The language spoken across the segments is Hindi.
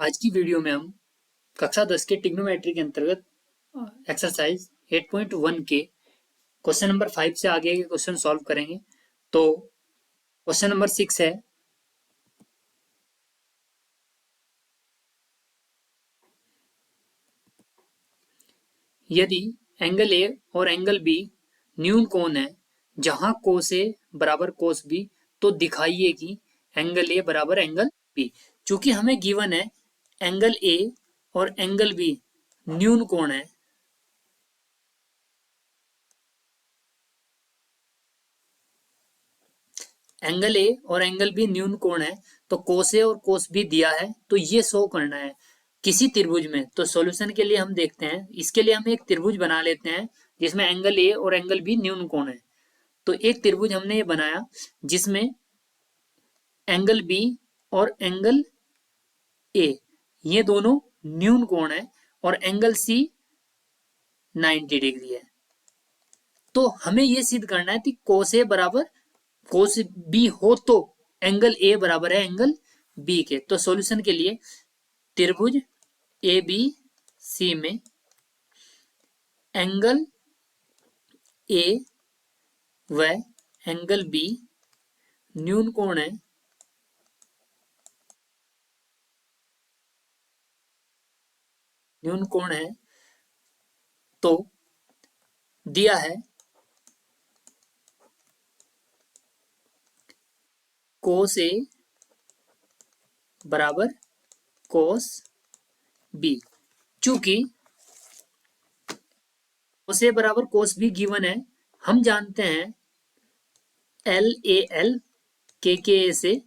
आज की वीडियो में हम कक्षा 10 के ट्रिग्नोमेट्री के अंतर्गत एक्सरसाइज 8.1 के क्वेश्चन नंबर 5 से आगे के क्वेश्चन सॉल्व करेंगे। तो क्वेश्चन नंबर 6 है, यदि एंगल ए और एंगल बी न्यून कोण है जहां कोस ए बराबर कोस बी, तो दिखाइए कि एंगल ए बराबर एंगल बी। चूंकि हमें गिवन है एंगल ए और एंगल बी न्यून कोण है, एंगल ए और एंगल बी न्यून कोण है, तो कोस ए और कोस बी दिया है, तो ये शो करना है किसी त्रिभुज में। तो सॉल्यूशन के लिए हम देखते हैं, इसके लिए हम एक त्रिभुज बना लेते हैं जिसमें एंगल ए और एंगल बी न्यून कोण है। तो एक त्रिभुज हमने ये बनाया जिसमें एंगल बी और एंगल ए ये दोनों न्यून कोण है और एंगल सी 90 डिग्री है। तो हमें ये सिद्ध करना है कि कोस ए बराबर कोस बी हो तो एंगल ए बराबर है एंगल बी के। तो सॉल्यूशन के लिए त्रिभुज ए बी सी में एंगल ए व एंगल बी न्यून कोण है, न्यून कोण है, तो दिया है कोस ए बराबर कोस बी। चूंकि कोस ए बराबर कोस बी गिवन है, हम जानते हैं एल ए एल के ए से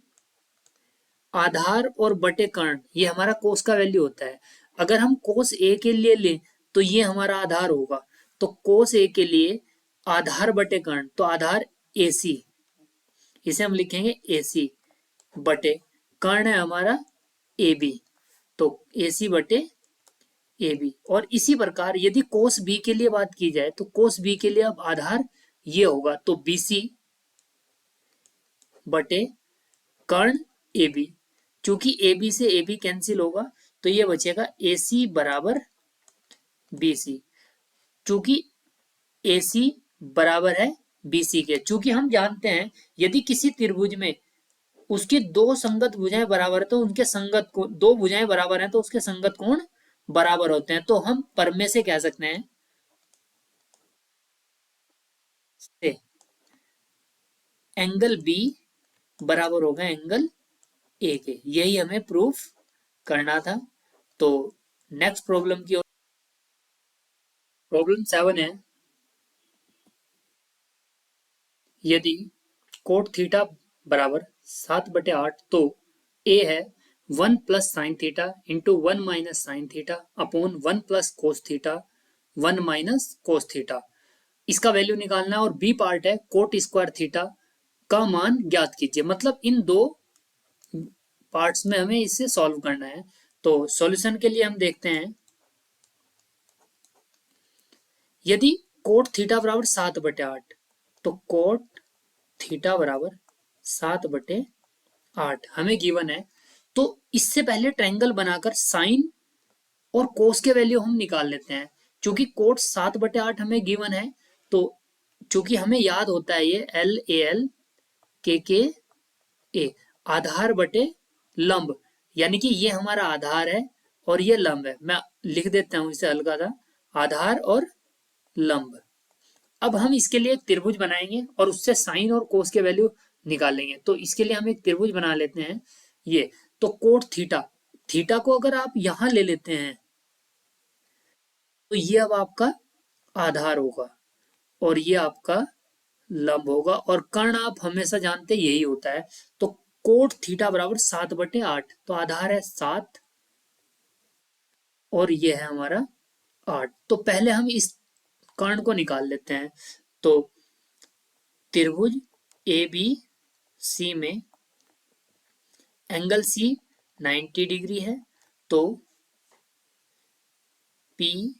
आधार और बटे कर्ण, ये हमारा कोस का वैल्यू होता है। अगर हम कोस ए के लिए लें तो ये हमारा आधार होगा। तो कोस ए के लिए आधार बटे कर्ण, तो आधार ए सी, इसे हम लिखेंगे ए सी बटे कर्ण है हमारा ए बी, तो ए सी बटे ए बी। और इसी प्रकार यदि कोस बी के लिए बात की जाए तो कोस बी के लिए अब आधार ये होगा, तो बी सी बटे कर्ण ए बी। चूंकि ए बी से ए बी कैंसिल होगा तो ये बचेगा ए सी बराबर बी सी। चूंकि ए सी बराबर है बी सी के, चूंकि हम जानते हैं यदि किसी त्रिभुज में उसकी दो संगत भुजाएं बराबर है तो उनके संगत को दो भुजाएं बराबर हैं तो उसके संगत कोण बराबर होते हैं। तो हम परमे से कह सकते हैं एंगल बी बराबर होगा एंगल ए के। यही हमें प्रूफ करना था। तो नेक्स्ट प्रॉब्लम की ओर, प्रॉब्लम 7 है, यदि कोट थीटा बराबर 7/8 तो ए है 1 plus sine theta into 1 minus sine theta upon 1 plus cos theta 1 minus cos theta, इसका वैल्यू निकालना है। और बी पार्ट है कोट स्क्वायर थीटा का मान ज्ञात कीजिए। मतलब इन दो पार्ट्स में हमें इसे सॉल्व करना है। तो सॉल्यूशन के लिए हम देखते हैं, यदि कोट थीटा बराबर 7/8 तो कोट थीटा बराबर 7/8 हमें गिवन है। तो इससे पहले ट्रायंगल बनाकर साइन और कोस के वैल्यू हम निकाल लेते हैं। चूंकि कोट 7/8 हमें गिवन है, तो चूंकि हमें याद होता है ये एल ए एल के ए आधार बटे लंब, यानी कि ये हमारा आधार है और ये लंब है। मैं लिख देता हूं इसे हल्का सा, आधार और लंब। अब हम इसके लिए एक त्रिभुज बनाएंगे और उससे साइन और कोस के वैल्यू निकालेंगे। तो इसके लिए हम एक त्रिभुज बना लेते हैं ये। तो कोट थीटा, थीटा को अगर आप यहां ले लेते हैं तो ये अब आपका आधार होगा और ये आपका लंब होगा। और कर्ण आप हमेशा जानते यही होता है। तो कोट थीटा बराबर 7/8, तो आधार है 7 और ये है हमारा 8। तो पहले हम इस कर्ण को निकाल लेते हैं। तो त्रिभुज ए बी सी में एंगल सी 90 डिग्री है, तो पी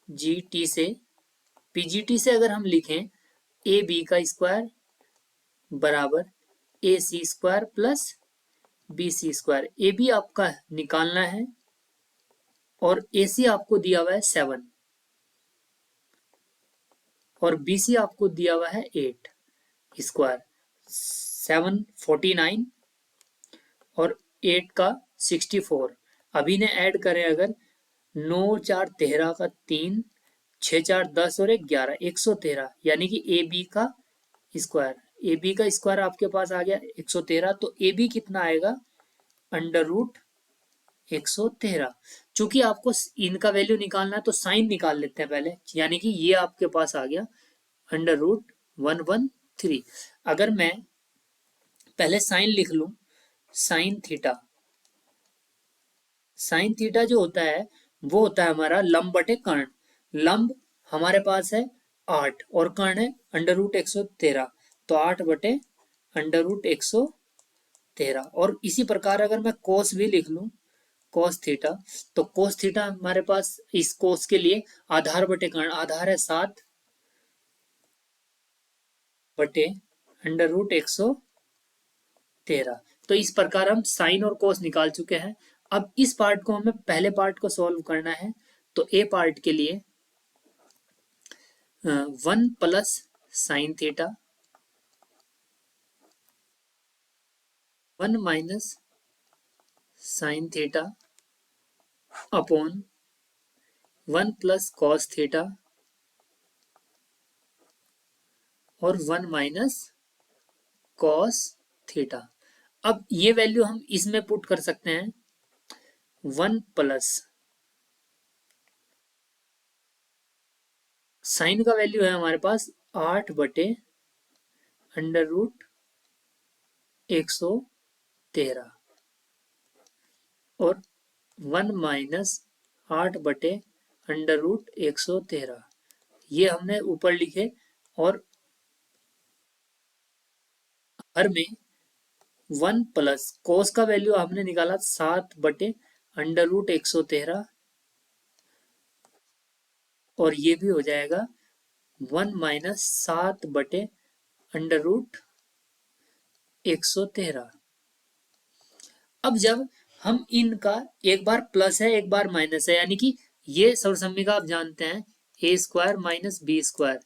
जी टी से पीजीटी से अगर हम लिखें ए बी का स्क्वायर बराबर A C square plus B C square. A B आपका निकालना है और AC आपको दिया हुआ है 7 और BC आपको दिया हुआ है 8 स्क्वायर। 7 49 और 8 का 64। अभी ने ऐड करें अगर 9 4 13 का 3, 6 4 10 और 1 11 113, यानी कि AB का स्क्वायर। AB का स्क्वायर आपके पास आ गया 113, तो AB कितना आएगा अंडर रूट 113। चूंकि आपको इनका वैल्यू निकालना है तो साइन निकाल लेते हैं पहले, यानी कि ये आपके पास आ गया अंडर रूट 113। अगर मैं पहले साइन लिख लूं, साइन थीटा, साइन थीटा जो होता है वो होता है हमारा लंब बटे कर्ण। लंब हमारे पास है 8 और कर्ण है अंडर रूट 113, तो 8 बटे अंडर रूट 113। और इसी प्रकार अगर मैं कोस भी लिख लूं, कोस थीटा, तो कोस थीटा हमारे पास इस कोस के लिए आधार बटे कर्ण, आधार है 7 बटे अंडर रूट 113। तो इस प्रकार हम साइन और कोस निकाल चुके हैं। अब इस पार्ट को हमें पहले पार्ट को सॉल्व करना है, तो ए पार्ट के लिए 1 plus sine theta 1 minus sine theta upon 1 plus cos theta और 1 माइनस कॉस थीटा। अब ये वैल्यू हम इसमें पुट कर सकते हैं, 1 प्लस साइन का वैल्यू है हमारे पास 8 बटे अंडर रूट 113 और 1 माइनस 8 बटे अंडर रूट 113, ये हमने ऊपर लिखे। और हर में 1 प्लस कोस का वैल्यू हमने निकाला 7 बटे अंडर रूट 113 और ये भी हो जाएगा 1 माइनस 7 बटे अंडर रूट 113। अब जब हम इनका एक बार प्लस है एक बार माइनस है, यानी कि ये सर्वसम्मिका आप जानते हैं ए स्क्वायर माइनस बी स्क्वायर,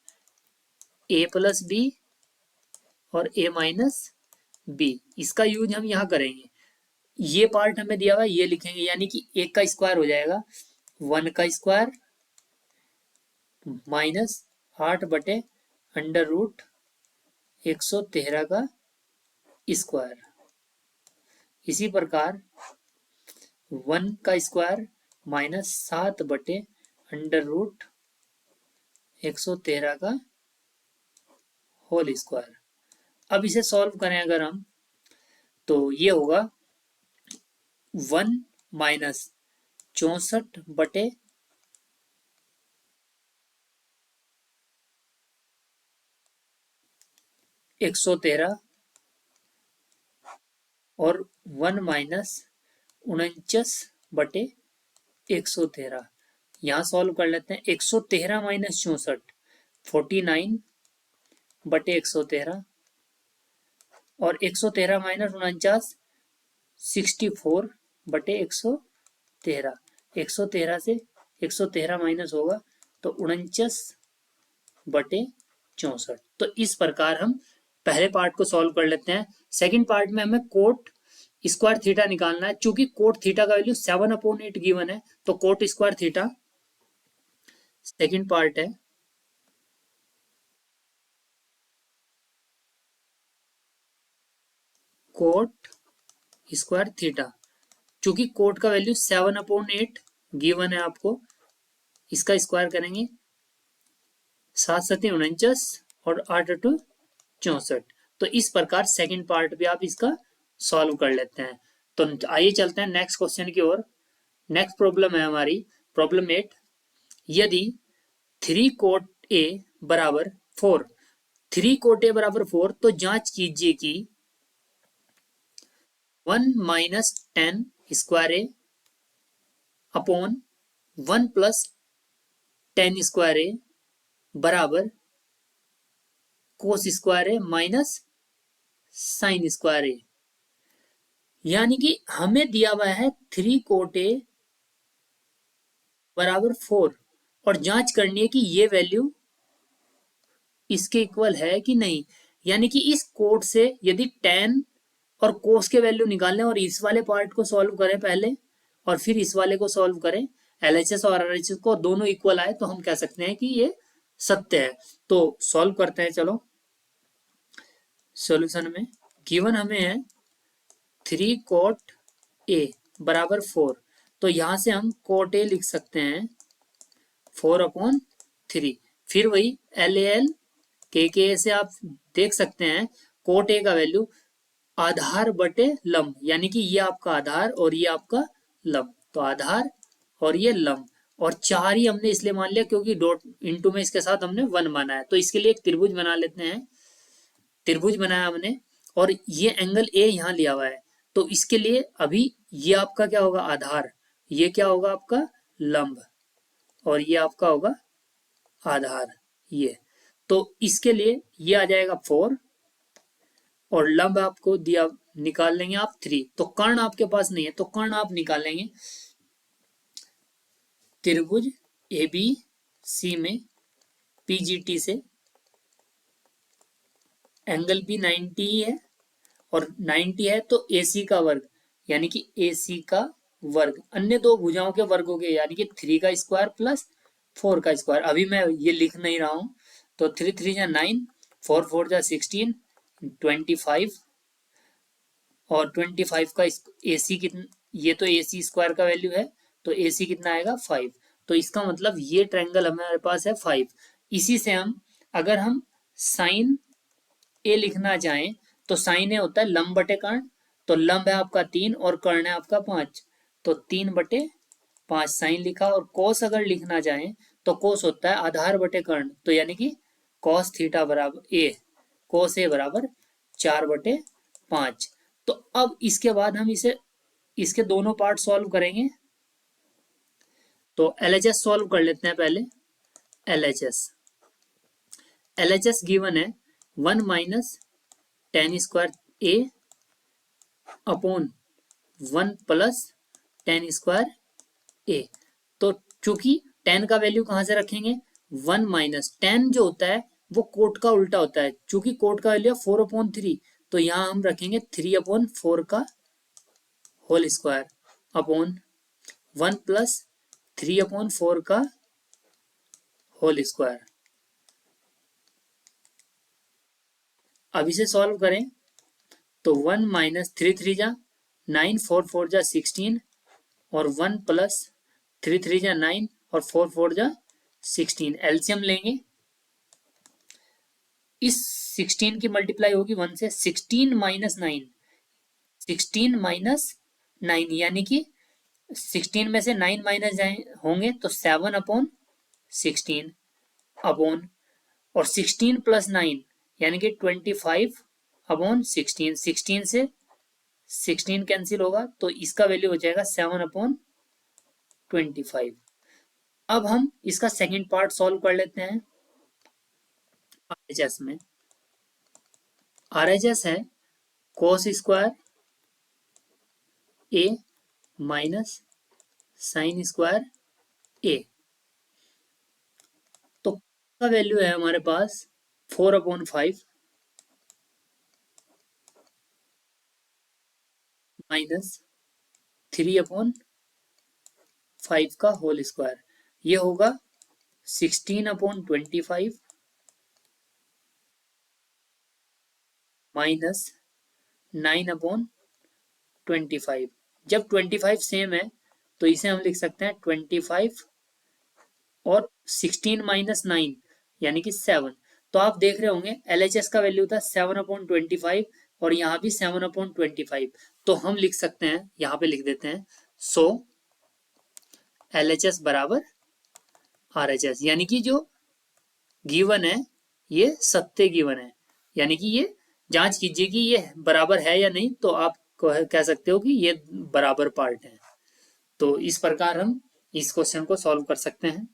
ए प्लस बी और ए माइनस बी, इसका यूज हम यहाँ करेंगे। ये पार्ट हमें दिया हुआ ये लिखेंगे, यानी कि एक का स्क्वायर हो जाएगा 1 का स्क्वायर माइनस 8 बटे अंडर रूट 113 का स्क्वायर। इसी प्रकार 1 का स्क्वायर माइनस 7 बटे अंडर रूट 113 का होल स्क्वायर। अब इसे सॉल्व करें अगर हम, तो ये होगा 1 माइनस 64 बटे 113 और 1 माइनस 49 बटे 113। यहाँ सॉल्व कर लेते हैं, 113 माइनस 64 49 बटे 113 और 113 माइनस 49 64 बटे 113। 113 से 113 माइनस होगा तो 49 बटे 64। तो इस प्रकार हम पहले पार्ट को सॉल्व कर लेते हैं। सेकंड पार्ट में हमें कोट स्क्वायर थीटा निकालना है। चूंकि कोट थीटा का वैल्यू 7/8 गिवन है, तो coat square theta second part है, कोट स्क्वायर थीटा। चूंकि कोट का वैल्यू 7/8 गिवन है आपको, इसका स्क्वायर करेंगे 7 7 49 और 8 8 64। तो इस प्रकार सेकंड पार्ट भी आप इसका सॉल्व कर लेते हैं। तो आइए चलते हैं नेक्स्ट क्वेश्चन की ओर। नेक्स्ट प्रॉब्लम है हमारी प्रॉब्लम 8। यदि 3 कोट ए बराबर 4, 3 कोट ए बराबर 4, तो जांच कीजिए कि 1 माइनस 10 स्क्वायर ए अपॉन 1 प्लस 10 स्क्वायर ए बराबर कोस स्क्वायर ए माइनस साइन स्क्वायर ए। यानी कि हमें दिया हुआ है 3 कोट ए बराबर 4 और जांच करनी है कि ये वैल्यू इसके इक्वल है कि नहीं। यानी कि इस कोड से यदि tan और cos के वैल्यू निकालें और इस वाले पार्ट को सॉल्व करें पहले और फिर इस वाले को सॉल्व करें, LHS और RHS को दोनों इक्वल आए तो हम कह सकते हैं कि ये सत्य है। तो सॉल्व करते हैं, चलो। सॉल्यूशन में गिवन हमें है 3 cot A बराबर 4, तो यहां से हम cot A लिख सकते हैं 4/3। फिर वही LAL के से आप देख सकते हैं कोट ए का वैल्यू आधार बटे लंब, यानी कि ये आपका आधार और ये आपका लंब, तो आधार और ये लंब, और 4 ही हमने इसलिए मान लिया क्योंकि डॉट इनटू में इसके साथ हमने 1 माना है। तो इसके लिए एक त्रिभुज बना लेते हैं। त्रिभुज बनाया हमने और ये एंगल ए यहाँ लिया हुआ है, तो इसके लिए अभी ये आपका क्या होगा आधार, ये क्या होगा आपका लंब, और ये आपका होगा आधार ये। तो इसके लिए ये आ जाएगा 4 और लंब आपको दिया, निकाल लेंगे आप 3। तो कर्ण आपके पास नहीं है तो कर्ण आप निकाल लेंगे। त्रिभुज ABC में PGT से एंगल भी 90 ही है और 90 है तो AC का वर्ग, यानी कि AC का वर्ग अन्य दो भुजाओं के वर्गों के, यानी कि 3 का स्क्वायर प्लस 4 का स्क्वायर। अभी मैं ये लिख नहीं रहा हूं, तो 3 3 जा 9, 4 4 जा 16, 25 और 25 का AC कितना, ये तो AC स्क्वायर का वैल्यू है तो AC कितना आएगा 5। तो इसका मतलब ये ट्रायंगल हमारे पास है 5। इसी से हम अगर हम साइन ए लिखना चाहें तो साइन ए होता है लंब बटे कर्ण, तो लंब है आपका 3 और कर्ण है आपका 5, तो 3/5 साइन लिखा। और कोस अगर लिखना चाहें तो कोस होता है आधार बटे कर्ण, तो यानी कि कॉस थीटा बराबर ए, कोस ए बराबर 4/5। तो अब इसके बाद हम इसे इसके दोनों पार्ट सॉल्व करेंगे। तो LHS सॉल्व कर लेते हैं पहले। LHS गिवन है 1 माइनस tan स्क्वायर ए अपॉन 1 प्लस tan स्क्वायर ए। तो चूंकि tan का वैल्यू कहां से रखेंगे, 1 माइनस tan जो होता है वो कोट का उल्टा होता है, चूंकि कोट का वैल्यू 4/3, तो यहां हम रखेंगे 3/4 का होल स्क्वायर अपॉन 1 प्लस 3/4 का होल स्क्वायर। अब इसे सॉल्व करें तो 1 माइनस 3 3 जा 9, 4 4 जा 16 और 1 प्लस 3 3 जा 9 और 4 4 जा 16। एलसीएम लेंगे, इस 16 की मल्टीप्लाई होगी 1 से, 16 माइनस 9, 16 माइनस 9 यानी कि 16 में से 9 माइनस होंगे तो 7/16 अपॉन, और 16 प्लस 9 यानी कि 25/16, 16 से 16 कैंसिल होगा तो इसका वैल्यू हो जाएगा 7/25। अब हम इसका सेकंड पार्ट सॉल्व कर लेते हैं। RHS में RHS है cos स्क्वायर ए माइनस साइन स्क्वायर ए, तो का वैल्यू है हमारे पास 4/5 माइनस 3/5 का होल स्क्वायर, ये होगा 16/25 माइनस 9/25। जब 25 सेम है तो इसे हम लिख सकते हैं 25 और 16 माइनस 9 यानी कि 7। तो आप देख रहे होंगे LHS का वैल्यू था 7/25 और यहाँ भी 7/25, तो हम लिख सकते हैं, यहाँ पे लिख देते हैं, सो LHS बराबर RHS, यानी कि जो गिवन है ये सत्य गिवन है, यानी कि ये जांच कीजिए कि ये बराबर है या नहीं, तो आप कह सकते हो कि ये बराबर पार्ट है। तो इस प्रकार हम इस क्वेश्चन को सॉल्व कर सकते हैं।